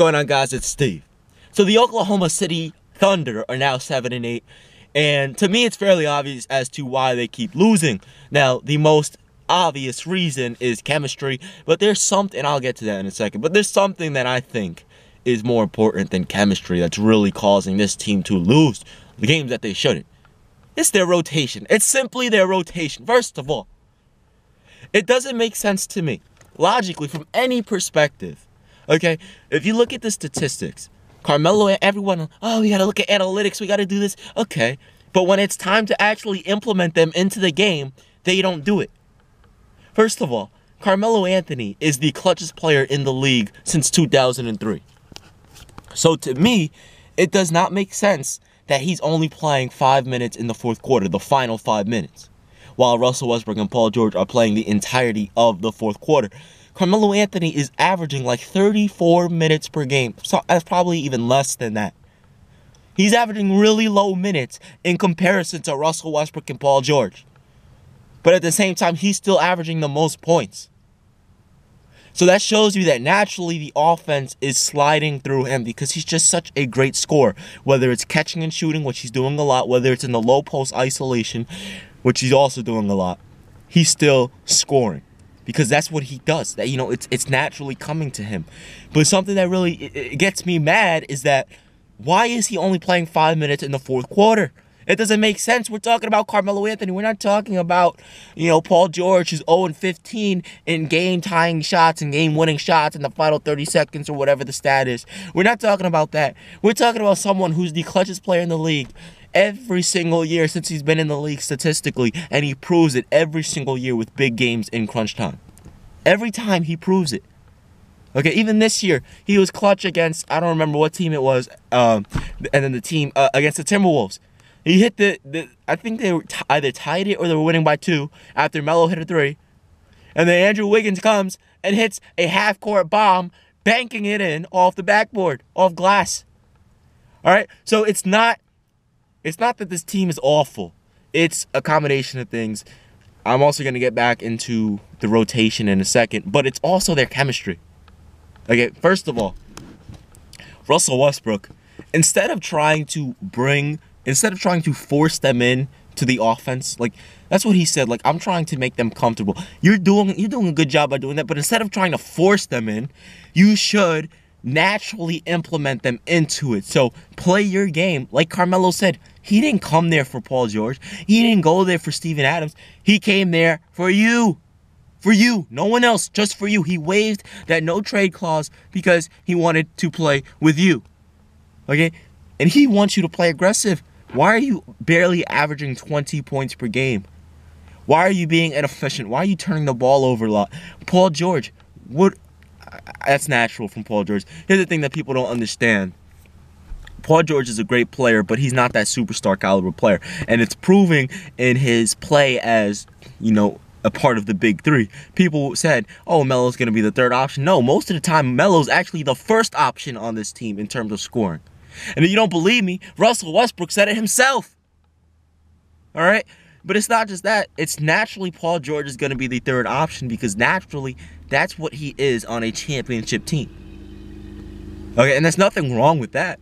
going on, guys? It's Steve. So the Oklahoma City Thunder are now 7-8, and to me it's fairly obvious as to why they keep losing. Now, the most obvious reason is chemistry, but there's something, I'll get to that in a second, but there's something that I think is more important than chemistry that's really causing this team to lose the games that they shouldn't. It's their rotation. It's simply their rotation. First of all, it doesn't make sense to me, logically, from any perspective. Okay, if you look at the statistics, Carmelo, everyone, oh, we got to look at analytics, we got to do this. Okay, but when it's time to actually implement them into the game, they don't do it. First of all, Carmelo Anthony is the clutchest player in the league since 2003. So to me, it does not make sense that he's only playing 5 minutes in the fourth quarter, the final 5 minutes, while Russell Westbrook and Paul George are playing the entirety of the fourth quarter. Carmelo Anthony is averaging like 34 minutes per game. So that's probably even less than that. He's averaging really low minutes in comparison to Russell Westbrook and Paul George. But at the same time, he's still averaging the most points. So that shows you that naturally the offense is sliding through him because he's just such a great scorer. Whether it's catching and shooting, which he's doing a lot, whether it's in the low post isolation, which he's also doing a lot, he's still scoring. Because that's what he does. That, you know, it's naturally coming to him. But something that really it gets me mad is that why is he only playing 5 minutes in the fourth quarter? It doesn't make sense. We're talking about Carmelo Anthony. We're not talking about, Paul George, who's 0-15 in game-tying shots and game-winning shots in the final 30 seconds or whatever the stat is. We're not talking about that. We're talking about someone who's the clutchest player in the league every single year since he's been in the league statistically, and he proves it every single year with big games in crunch time. Every time he proves it. Okay, even this year, he was clutch against, I don't remember what team it was, and then the team against the Timberwolves. He hit I think they were either tied it or they were winning by 2 after Melo hit a 3. And then Andrew Wiggins comes and hits a half-court bomb, banking it in off the backboard, off glass. All right, so it's not that this team is awful. It's a combination of things. I'm also going to get back into the rotation in a second, but it's also their chemistry. Okay, first of all, Russell Westbrook, instead of trying to force them in to the offense, like that's what he said, like I'm trying to make them comfortable. You're doing a good job by doing that, but instead of trying to force them in, you should naturally implement them into it. So play your game. Like Carmelo said, he didn't come there for Paul George. He didn't go there for Steven Adams. He came there for you. For you. No one else. Just for you. He waived that no trade clause because he wanted to play with you. Okay? And he wants you to play aggressive. Why are you barely averaging 20 points per game? Why are you being inefficient? Why are you turning the ball over a lot? Paul George, that's natural from Paul George. Here's the thing that people don't understand. Paul George is a great player, but he's not that superstar caliber player. And it's proving in his play as, a part of the big three. People said, oh, Melo's going to be the third option. No, most of the time, Melo's actually the first option on this team in terms of scoring. And if you don't believe me, Russell Westbrook said it himself. All right? But it's not just that. It's naturally Paul George is going to be the third option because naturally that's what he is on a championship team. Okay, and there's nothing wrong with that.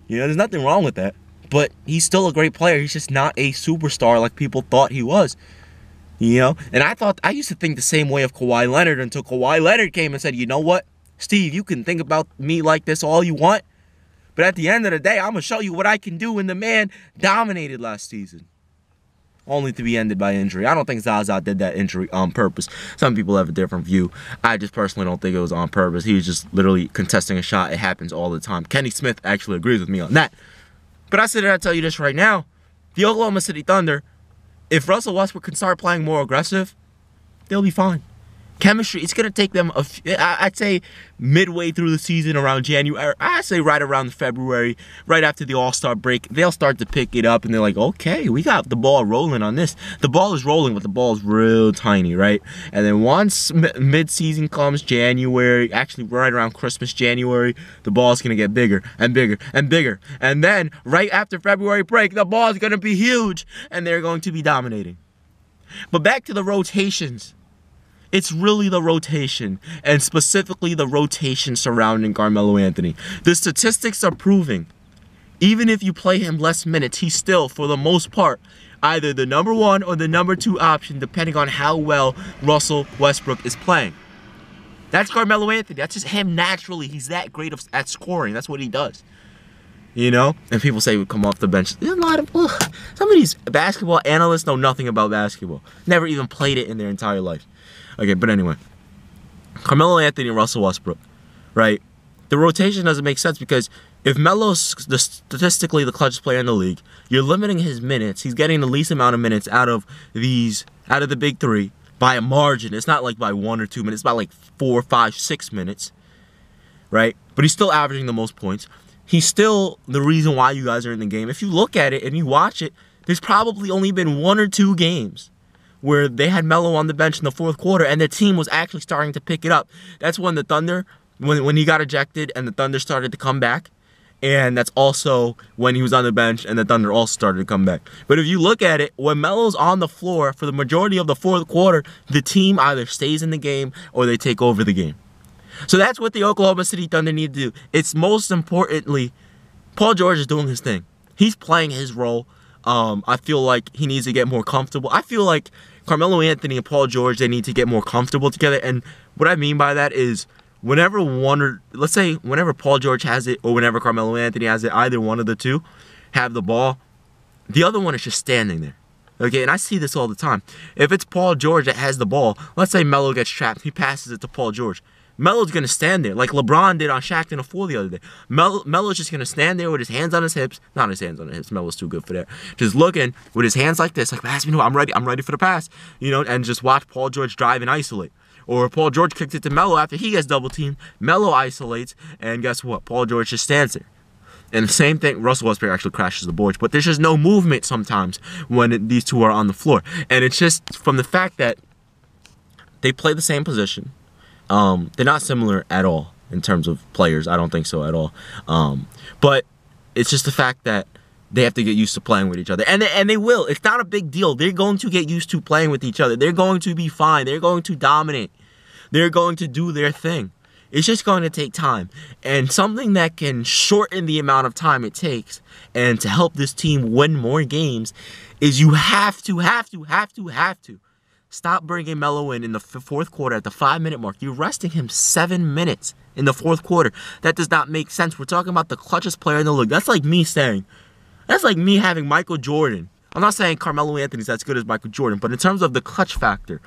There's nothing wrong with that. But he's still a great player. He's just not a superstar like people thought he was. And I used to think the same way of Kawhi Leonard until Kawhi Leonard came and said, you know what, Steve, you can think about me like this all you want. But at the end of the day, I'm going to show you what I can do. And the man dominated last season. Only to be ended by injury. I don't think Zaza did that injury on purpose. Some people have a different view. I just personally don't think it was on purpose. He was just literally contesting a shot. It happens all the time. Kenny Smith actually agrees with me on that. But I said I'd tell you this right now. The Oklahoma City Thunder, if Russell Westbrook can start playing more aggressive, they'll be fine. Chemistry, it's going to take them, I'd say, midway through the season, around January. I'd say right around February, right after the All-Star break, they'll start to pick it up, and they're like, okay, we got the ball rolling on this. The ball is rolling, but the ball is real tiny, right? And then once mid-season comes, January, actually right around Christmas, January, the ball's going to get bigger and bigger and bigger. And then, right after February break, the ball is going to be huge, and they're going to be dominating. But back to the rotations. It's really the rotation, and specifically the rotation surrounding Carmelo Anthony. The statistics are proving, even if you play him less minutes, he's still, for the most part, either the number 1 or the number 2 option, depending on how well Russell Westbrook is playing. That's Carmelo Anthony. That's just him naturally. He's that great at scoring. That's what he does. You know? And people say we come off the bench. There's a lot of... some of these basketball analysts know nothing about basketball. Never even played it in their entire life. Okay, but anyway. Carmelo Anthony and Russell Westbrook, right? The rotation doesn't make sense because if Melo's statistically the clutchest player in the league, you're limiting his minutes. He's getting the least amount of minutes out of the big three by a margin. It's not like by 1 or 2 minutes. It's by like 4, 5, 6 minutes, right? But he's still averaging the most points. He's still the reason why you guys are in the game. If you look at it and you watch it, there's probably only been 1 or 2 games where they had Melo on the bench in the fourth quarter and the team was actually starting to pick it up. That's when the Thunder, when he got ejected and the Thunder started to come back. And that's also when he was on the bench and the Thunder also started to come back. But if you look at it, when Melo's on the floor for the majority of the fourth quarter, the team either stays in the game or they take over the game. So that's what the Oklahoma City Thunder need to do. It's most importantly, Paul George is doing his thing. He's playing his role. I feel like he needs to get more comfortable. I feel like Carmelo Anthony and Paul George, they need to get more comfortable together. And what I mean by that is whenever whenever Paul George has it or whenever Carmelo Anthony has it, either one of the two have the ball, the other one is just standing there. Okay, and I see this all the time. If it's Paul George that has the ball, let's say Melo gets trapped, he passes it to Paul George. Melo's going to stand there like LeBron did on Shaq in a 4 the other day. Melo's just going to stand there with his hands on his hips. Not his hands on his hips. Melo's too good for that. Just looking with his hands like this, like, pass me, no, I'm ready for the pass. You know, and just watch Paul George drive and isolate. Or Paul George kicks it to Melo after he gets double-teamed. Melo isolates, and guess what? Paul George just stands there. And the same thing, Russell Westbrook actually crashes the boards. But there's just no movement sometimes when these two are on the floor. And it's just from the fact that they play the same position. They're not similar at all in terms of players. I don't think so at all. But it's just the fact that they have to get used to playing with each other. And they will. It's not a big deal. They're going to get used to playing with each other. They're going to be fine. They're going to dominate. They're going to do their thing. It's just going to take time. And something that can shorten the amount of time it takes and to help this team win more games is you have to stop bringing Melo in the fourth quarter at the 5-minute mark. You're resting him 7 minutes in the fourth quarter. That does not make sense. We're talking about the clutchest player in the league. That's like me having Michael Jordan. I'm not saying Carmelo Anthony's as good as Michael Jordan, but in terms of the clutch factor,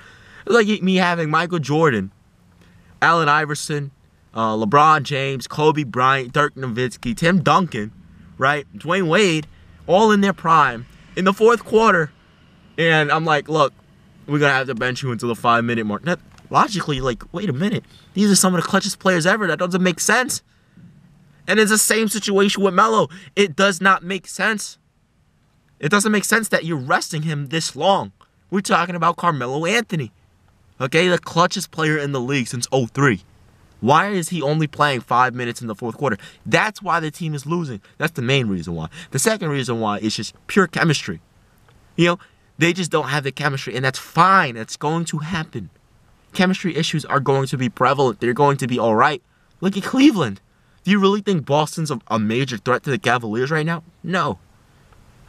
it's like me having Michael Jordan, Allen Iverson, LeBron James, Kobe Bryant, Dirk Nowitzki, Tim Duncan, right? Dwayne Wade, all in their prime in the fourth quarter. And I'm like, look, we're going to have to bench you until the 5-minute mark. That, logically, like, wait a minute. These are some of the clutchest players ever. That doesn't make sense. And it's the same situation with Melo. It does not make sense. It doesn't make sense that you're resting him this long. We're talking about Carmelo Anthony. Okay, the clutchest player in the league since 2003. Why is he only playing 5 minutes in the fourth quarter? That's why the team is losing. That's the main reason why. The second reason why is just pure chemistry. You know, they just don't have the chemistry, and that's fine. That's going to happen. Chemistry issues are going to be prevalent. They're going to be all right. Look at Cleveland. Do you really think Boston's a major threat to the Cavaliers right now? No.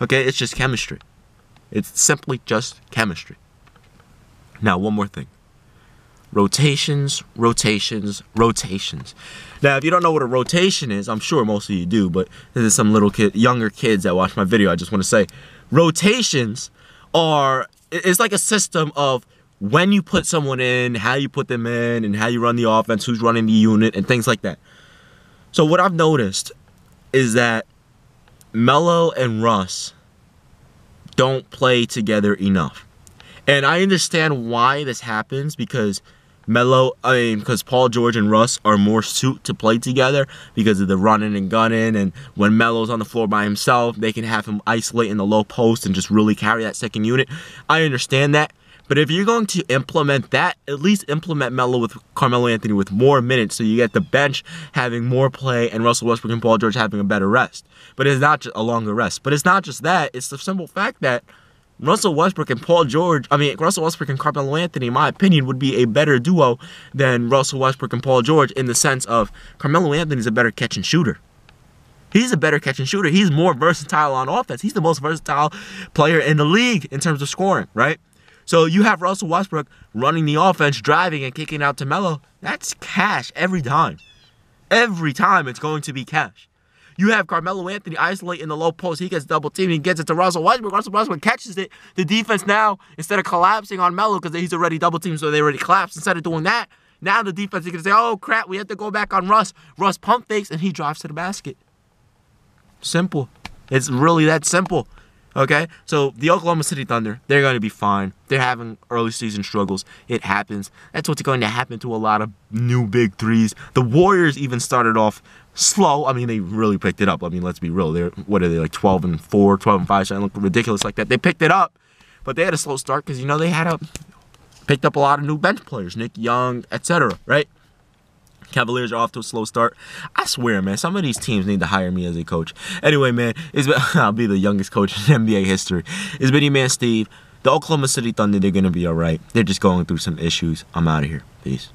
Okay, it's just chemistry. It's simply just chemistry. Now, one more thing. Rotations. Now, if you don't know what a rotation is, I'm sure most of you do, but there's some younger kids that watch my video. I just want to say, rotations it's like a system of when you put someone in, how you put them in, and how you run the offense, who's running the unit, and things like that. So what I've noticed is that Melo and Russ don't play together enough. And I understand why this happens because Paul George and Russ are more suited to play together because of the running and gunning, and when Melo's on the floor by himself, they can have him isolate in the low post and just really carry that second unit. I understand that. But if you're going to implement that, at least implement Melo with Carmelo Anthony with more minutes so you get the bench having more play and Russell Westbrook and Paul George having a better rest. But it's not just a longer rest. But it's not just that. It's the simple fact that Russell Westbrook and Russell Westbrook and Carmelo Anthony, in my opinion, would be a better duo than Russell Westbrook and Paul George, in the sense of Carmelo Anthony's a better catch and shooter. He's a better catch and shooter. He's more versatile on offense. He's the most versatile player in the league in terms of scoring, right? So you have Russell Westbrook running the offense, driving and kicking out to Melo. That's cash every time. Every time it's going to be cash. You have Carmelo Anthony isolate in the low post. He gets double teamed. He gets it to Russell Westbrook. Russell Westbrook catches it. The defense now, instead of collapsing on Melo because he's already double teamed, so they already collapsed. Instead of doing that, now the defense is going to say, oh, crap, we have to go back on Russ. Russ pump fakes, and he drives to the basket. Simple. It's really that simple. Okay? So the Oklahoma City Thunder, they're going to be fine. They're having early season struggles. It happens. That's what's going to happen to a lot of new big threes. The Warriors even started off slow. I mean, they really picked it up. I mean, let's be real. What are they, like 12-4, 12-5, something look ridiculous like that. They picked it up, but they had a slow start because, they had picked up a lot of new bench players, Nick Young, etc., right? Cavaliers are off to a slow start. I swear, man, some of these teams need to hire me as a coach. Anyway, man, I'll be the youngest coach in NBA history. It's been your man, Steve. The Oklahoma City Thunder, they're going to be all right. They're just going through some issues. I'm out of here. Peace.